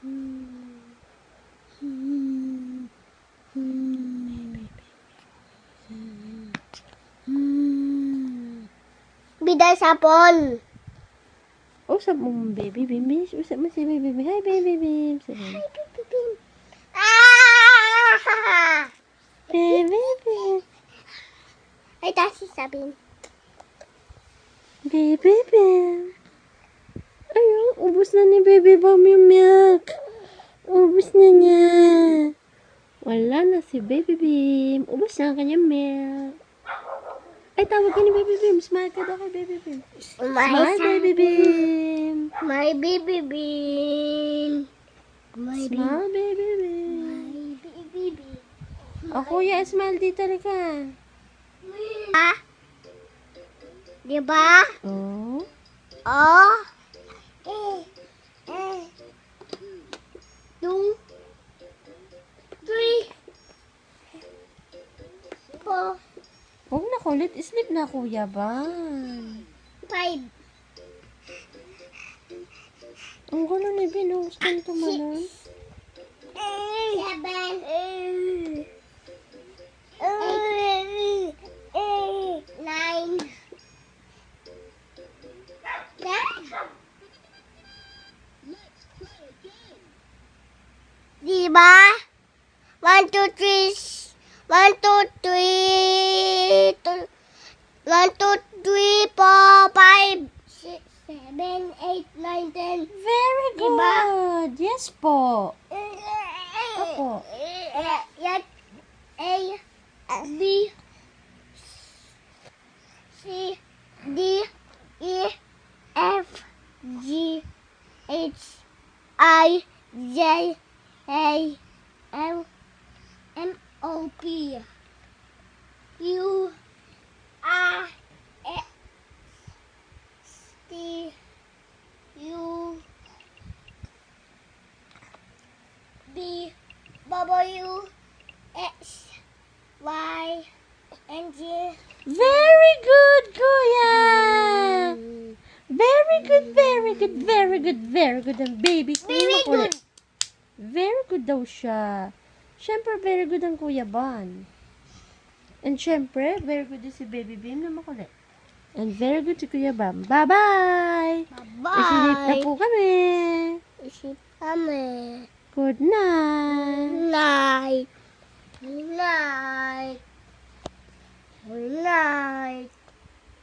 Biday sapon. Usap mo baby Bim. Usap mo si baby Bim. Hi baby Bim. Hi, baby Bim. Ah! Baby Bim. Ay, tayo sabihin. Baby Bim. Ayun, ubos na ni baby Bim yung milk. Ubos na niya. Wala na si baby Bim. Ubos na ang kanyang milk. Ay, tawag ka ni baby Bim. Smile ka daw kay baby Bim. Smile, baby Bim. My baby Bim. My Smile, baby Bim. baby Bim. O, kuya, smile dito rin ka. Ah? Diba? Oh. Oh. 2, 3, 4, Huwag na kulit. Sleep na, kuya ba? 5, Ang gulo ni Bin. Gusto nito tumalon. 7, 9, 10. Diba? 1, 2, 3, 1, 2, 3, 1, 2, 3, 4, 5, 6, 7, 8, 9, 10. Very good. Diba? Yes po. Opo. Yan. A, B, C, D, E, F, G, H, I, J, A, L, M, O, P, Q, R, S, T, U, B, W, X, Y, and Z. Very good, kuya. Very good, very good, very good, very good. Ang baby ko. Very makulit. Very good daw siya. Siyempre, very good ang kuya Ban. And siyempre, very good din si baby Bim na makulit. And very good si kuya Bam. Bye-bye. Isilip na po kami. Isip kami. Good night. Night. Night. Night.